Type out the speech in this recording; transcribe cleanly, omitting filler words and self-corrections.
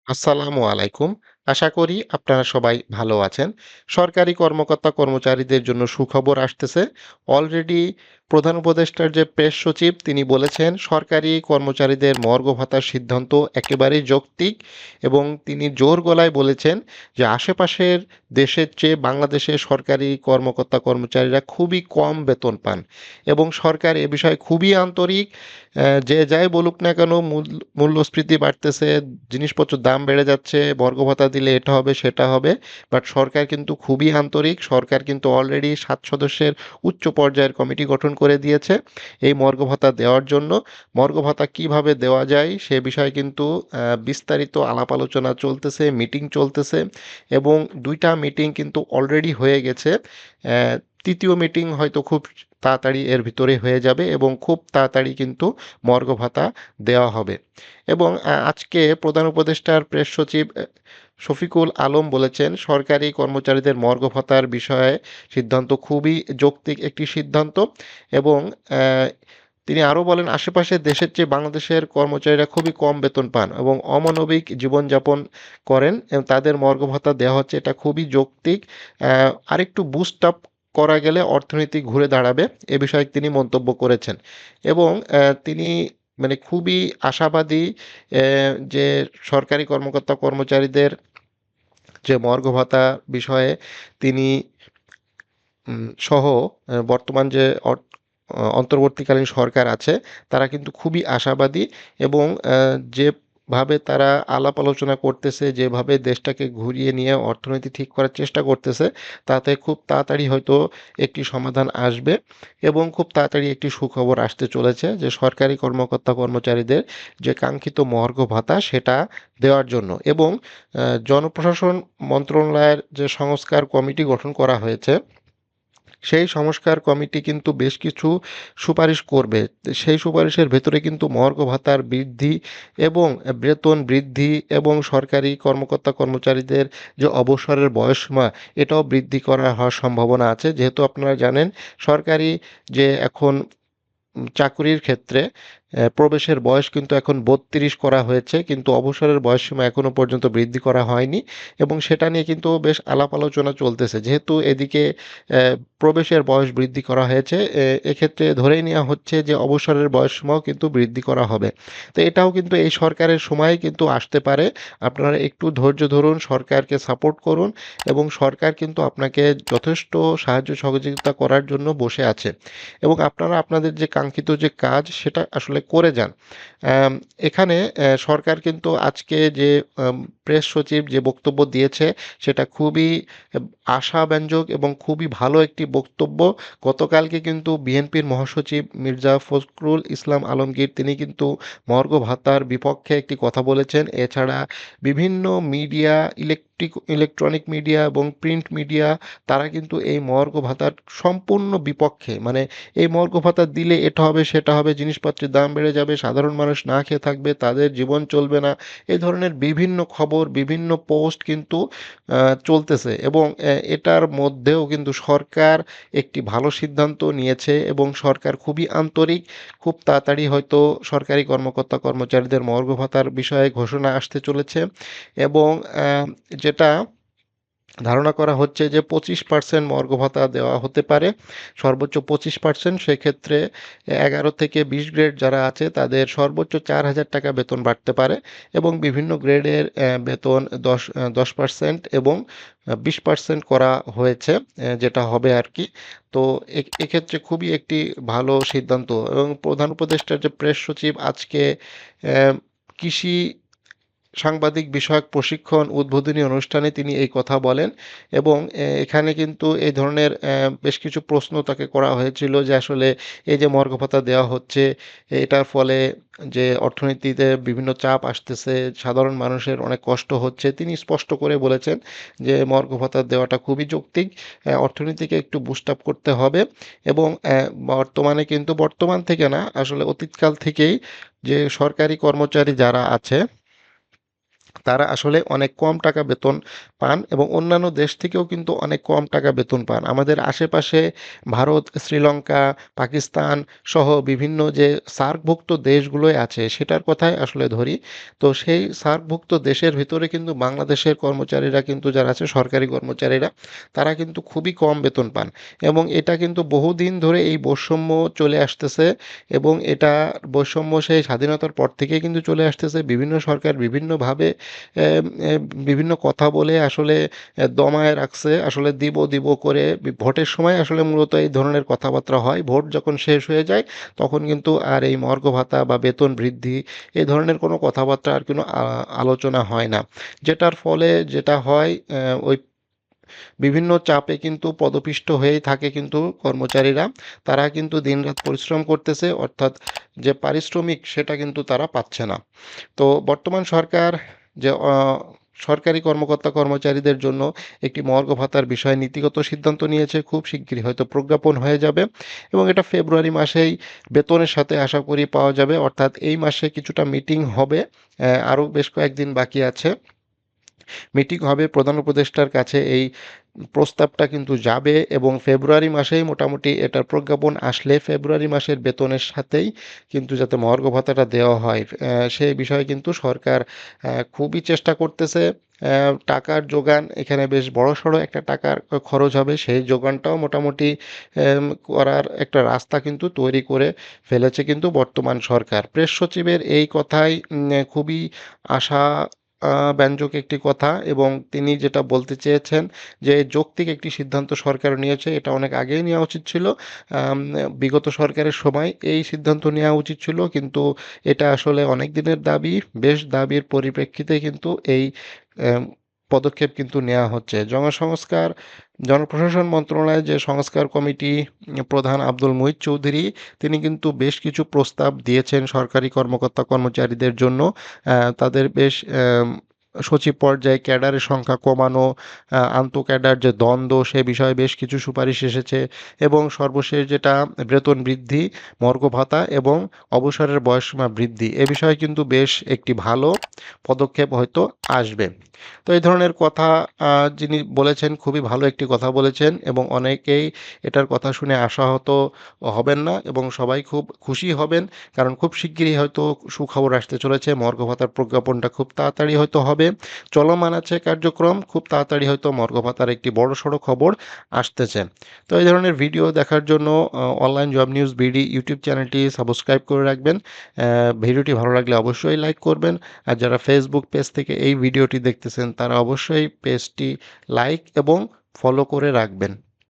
আসসালামু আলাইকুম। আশা করি আপনারা সবাই ভালো আছেন। সরকারি কর্মকর্তা-কর্মচারীদের জন্য সুখবর আসতেছে। অলরেডি প্রধান উপদেষ্টার যে প্রেস সচিব তিনি বলেছেন, সরকারি কর্মচারীদের মর্গ ভাতার সিদ্ধান্ত একেবারেই যৌক্তিক এবং তিনি জোর গলায় বলেছেন যে আশেপাশের দেশের চেয়ে বাংলাদেশে সরকারি কর্মকর্তা-কর্মচারীরা খুবই কম বেতন পান এবং সরকার এ বিষয়ে খুবই আন্তরিক। যে যাই বলুক না কেন মূল্যস্ফীতি বাড়তেছে, জিনিসপত্রের দাম বেড়ে যাচ্ছে, বর্গ ভাতা দিলে এটা হবে সেটা হবে, বাট সরকার কিন্তু খুবই আন্তরিক। সরকার কিন্তু অলরেডি 7 সদস্যের উচ্চ পর্যায়ের কমিটি গঠন করে দিয়েছে এই মর্গ ভাতা দেওয়ার জন্য। মর্গ ভাতা কিভাবে দেওয়া যায় সে বিষয়ে কিন্তু বিস্তারিত আলাপ আলোচনা চলতেছে, মিটিং চলতেছে এবং 2টা মিটিং কিন্তু অলরেডি হয়ে গেছে। আহ, তৃতীয় মিটিং হয়তো খুব তাড়াতাড়ি এর ভিতরে হয়ে যাবে এবং খুব তাড়াতাড়ি কিন্তু মর্গ ভাতা দেওয়া হবে। এবং আজকে প্রধান উপদেষ্টার প্রেস সচিব শফিকুল আলম বলেছেন, সরকারি কর্মচারীদের মর্গ ভাতার বিষয়ে সিদ্ধান্ত খুবই যৌক্তিক একটি সিদ্ধান্ত এবং আহ, তিনি আরও বলেন, আশেপাশের দেশের চেয়ে বাংলাদেশের কর্মচারীরা খুবই কম বেতন পান এবং অমানবিক জীবনযাপন করেন এবং তাদের মর্গ ভাতা দেওয়া হচ্ছে, এটা খুবই যৌক্তিক। আরেকটু বুস্ট আপ করা গেলে অর্থনীতি ঘুরে দাঁড়াবে, এ বিষয়ে তিনি মন্তব্য করেছেন এবং তিনি মানে খুবই আশাবাদী যে সরকারি কর্মকর্তা কর্মচারীদের যে মর্গ ভাতা বিষয়ে তিনি সহ বর্তমান যে অন্তর্বর্তীকালীন সরকার আছে তারা কিন্তু খুবই আশাবাদী এবং যেভাবে তারা আলাপ আলোচনা করতেছে, যেভাবে দেশটাকে ঘুরিয়ে নিয়ে অর্থনীতি ঠিক করার চেষ্টা করতেছে, তাতে খুব তাড়াতাড়ি হয়তো একটি সমাধান আসবে এবং খুব তাড়াতাড়ি একটি সুখবর আসতে চলেছে যে সরকারি কর্মকর্তা কর্মচারীদের যে কাঙ্ক্ষিত মহার্ঘ ভাতা সেটা দেওয়ার জন্য। এবং জনপ্রশাসন মন্ত্রণালয়ের যে সংস্কার কমিটি গঠন করা হয়েছে সেই সংস্কার কমিটি কিন্তু বেশ কিছু সুপারিশ করবে। সেই সুপারিশের ভেতরে কিন্তু মহার্ঘ ভাতার বৃদ্ধি এবং বেতন বৃদ্ধি এবং সরকারি কর্মকর্তা কর্মচারীদের যে অবসরের বয়সসীমা এটাও বৃদ্ধি করা হওয়ার সম্ভাবনা আছে। যেহেতু আপনারা জানেন সরকারি যে এখন চাকুরির ক্ষেত্রে প্রবেশের বয়স কিন্তু এখন 32 করা হয়েছে, কিন্তু অবসরের বয়সসীমা এখনো পর্যন্ত বৃদ্ধি করা হয়নি এবং সেটা নিয়ে কিন্তু বেশ আলাপ আলোচনা চলতেছে। যেহেতু এদিকে প্রবেশের বয়স বৃদ্ধি করা হয়েছে, এক্ষেত্রে ধরেই নেওয়া হচ্ছে যে অবসরের বয়সসীমাও কিন্তু বৃদ্ধি করা হবে। তো এটাও কিন্তু এই সরকারের সময়ে কিন্তু আসতে পারে। আপনারা একটু ধৈর্য ধরুন, সরকারকে সাপোর্ট করুন এবং সরকার কিন্তু আপনাকে যথেষ্ট সাহায্য সহযোগিতা করার জন্য বসে আছে এবং আপনারা আপনাদের যে কাঙ্ক্ষিত যে কাজ সেটা আসলে করে যান। আম, এখানে সরকার কিন্তু আজকে যে প্রেস সচিব যে বক্তব্য দিয়েছে সেটা খুবই আশাব্যঞ্জক এবং খুবই ভালো একটি বক্তব্য। গতকালকে কিন্তু বিএনপির মহাসচিব মির্জা ফখরুল ইসলাম আলমগীর তিনি কিন্তু মর্গ ভাতার বিপক্ষে একটি কথা বলেছেন। এছাড়া বিভিন্ন মিডিয়া, ইলেকট্রনিক মিডিয়া এবং প্রিন্ট মিডিয়া তারা কিন্তু এই মর্গ ভাতার সম্পূর্ণ বিপক্ষে। মানে এই মর্গ ভাতা দিলে এটা হবে সেটা হবে, জিনিসপত্রের দাম বেড়ে যাবে, সাধারণ মানুষ না খেয়ে থাকবে, তাদের জীবন চলবে না, এই ধরনের বিভিন্ন খবর বিভিন্ন পোস্ট কিন্তু চলতেছে এবং এটার মধ্যেও কিন্তু সরকার একটি ভালো সিদ্ধান্ত নিয়েছে এবং সরকার খুবই আন্তরিক। খুব তাড়াতাড়ি হয়তো সরকারি কর্মকর্তা কর্মচারীদের মর্গ ভাতার বিষয়ে ঘোষণা আসতে চলেছে এবং যেটা ধারণা করা হচ্ছে যে 25% মর্গ ভাতা দেওয়া হতে পারে, সর্বোচ্চ 25%। সেক্ষেত্রে 11 থেকে 20 গ্রেড যারা আছে তাদের সর্বোচ্চ 4,000 টাকা বেতন বাড়তে পারে এবং বিভিন্ন গ্রেডের বেতন 10% এবং 20% করা হয়েছে, যেটা হবে আর কি। তো এক্ষেত্রে খুবই একটি ভালো সিদ্ধান্ত এবং প্রধান উপদেষ্টার যে প্রেস সচিব আজকে আহ, কৃষি সাংবাদিক বিষয়ক প্রশিক্ষণ উদ্বোধনী অনুষ্ঠানে তিনি এই কথা বলেন এবং এখানে কিন্তু এই ধরনের বেশ কিছু প্রশ্ন তাকে করা হয়েছিল যে আসলে এই যে মর্গ ভাতা দেওয়া হচ্ছে এটার ফলে যে অর্থনীতিতে বিভিন্ন চাপ আসতেছে, সাধারণ মানুষের অনেক কষ্ট হচ্ছে, তিনি স্পষ্ট করে বলেছেন যে মর্গ ভাতা দেওয়াটা খুবই যৌক্তিক, অর্থনীতিকে একটু বুস্ট আপ করতে হবে এবং বর্তমানে কিন্তু বর্তমান থেকে না আসলে অতীতকাল থেকেই যে সরকারি কর্মচারী যারা আছে তারা আসলে অনেক কম টাকা বেতন পান এবং অন্যান্য দেশ থেকেও কিন্তু অনেক কম টাকা বেতন পান। আমাদের আশেপাশে ভারত, শ্রীলঙ্কা, পাকিস্তান সহ বিভিন্ন যে সার্কভুক্ত দেশগুলোই আছে সেটার কথাই আসলে ধরি। তো সেই সার্কভুক্ত দেশের ভিতরে কিন্তু বাংলাদেশের কর্মচারীরা কিন্তু যারা আছে সরকারি কর্মচারীরা তারা কিন্তু খুবই কম বেতন পান এবং এটা কিন্তু বহুদিন ধরে এই বৈষম্য চলে আসতেছে এবং এটা বৈষম্য সেই স্বাধীনতার পর থেকেই কিন্তু চলে আসতেছে। বিভিন্ন সরকার বিভিন্নভাবে বিভিন্ন কথা বলে আসলে দমায় রাখছে। আসলে দিব, দিব করে ভোটের সময় আসলে মূলত এই ধরনের কথাবার্তা হয়। ভোট যখন শেষ হয়ে যায় তখন কিন্তু আর এই মর্গ ভাতা বা বেতন বৃদ্ধি এই ধরনের কোনো কথাবার্তা আর কোনো আলোচনা হয় না। যেটার ফলে যেটা হয় ওই বিভিন্ন চাপে কিন্তু পদপিষ্ট হয়েই থাকে কিন্তু কর্মচারীরা। তারা কিন্তু দিনরাত পরিশ্রম করতেছে অর্থাৎ যে পারিশ্রমিক সেটা কিন্তু তারা পাচ্ছে না। তো বর্তমান সরকার যে সরকারি কর্মকর্তা কর্মচারীদের জন্য একটি মর্গ ভাতার বিষয়ে নীতিগত সিদ্ধান্ত নিয়েছে। খুব শিগগিরই হয়তো প্রজ্ঞাপন হয়ে যাবে এবং এটা ফেব্রুয়ারি মাসেই বেতনের সাথে আশা করি পাওয়া যাবে। অর্থাৎ এই মাসে কিছুটা মিটিং হবে। আরও বেশ কয়েকদিন বাকি আছে। মিটিং হবে প্রধান উপদেষ্টার কাছে এই প্রস্তাবটা কিন্তু যাবে এবং ফেব্রুয়ারি মাসেই মোটামুটি এটার প্রজ্ঞাপন আসলে ফেব্রুয়ারি মাসের বেতনের সাথেই কিন্তু যাতে মহার্ঘ ভাতাটা দেওয়া হয় সেই বিষয়ে কিন্তু সরকার খুবই চেষ্টা করতেছে। টাকার যোগান এখানে বেশ বড়সড় একটা টাকার খরচ হবে সেই যোগানটাও মোটামুটি করার একটা রাস্তা কিন্তু তৈরি করে ফেলেছে কিন্তু বর্তমান সরকার। প্রেস সচিবের এই কথাই খুবই আশা ব্যঞ্জক একটি কথা এবং তিনি যেটা বলতে চেয়েছেন যে যৌক্তিক একটি সিদ্ধান্ত সরকার নিয়েছে এটা অনেক আগেই নেওয়া উচিত ছিল। বিগত সরকারের সময় এই সিদ্ধান্ত নেওয়া উচিত ছিল কিন্তু এটা আসলে অনেক দিনের দাবি। বেশ দাবির পরিপ্রেক্ষিতে কিন্তু এই আম, পদক্ষেপ কিন্তু নেওয়া হচ্ছে। জনসংস্কার জনপ্রশাসন মন্ত্রণালয়ের যে সংস্কার কমিটি প্রধান আব্দুল মুহিত চৌধুরী তিনি কিন্তু বেশ কিছু প্রস্তাব দিয়েছেন সরকারি কর্মকর্তা কর্মচারীদের জন্য। তাদের বেশ সচিব পর্যায়ে ক্যাডারের সংখ্যা কমানো, আন্তঃ ক্যাডার যে দ্বন্দ্ব সে বিষয়ে বেশ কিছু সুপারিশ এসেছে এবং সর্বশেষ যেটা বেতন বৃদ্ধি, মর্গ ভাতা এবং অবসরের বয়সসীমা বৃদ্ধি এ বিষয়ে কিন্তু বেশ একটি ভালো পদক্ষেপ হয়তো আসবে। তো এই ধরনের কথা যিনি বলেছেন খুবই ভালো একটি কথা বলেছেন এবং অনেকেই এটার কথা শুনে আশাহত হবেন না এবং সবাই খুব খুশি হবেন কারণ খুব শিগগিরই হয়তো সুখবর আসতে চলেছে। মর্গ ভাতার প্রজ্ঞাপনটা খুব তাড়াতাড়ি হয়তো হবে। চলমান আছে কার্যক্রম, খুব তাড়াতাড়ি হয়তো মর্গ ভাতার একটি বড়সড় খবর আসতেছে। তো এই ধরনের ভিডিও দেখার জন্য online job news BD YouTube চ্যানেলটি সাবস্ক্রাইব করে রাখবেন। ভিডিওটি ভালো লাগলে অবশ্যই লাইক করবেন আর যারা ফেসবুক পেজ থেকে এই ভিডিওটি দেখতেছেন তারা অবশ্যই পেজটি লাইক এবং ফলো করে রাখবেন।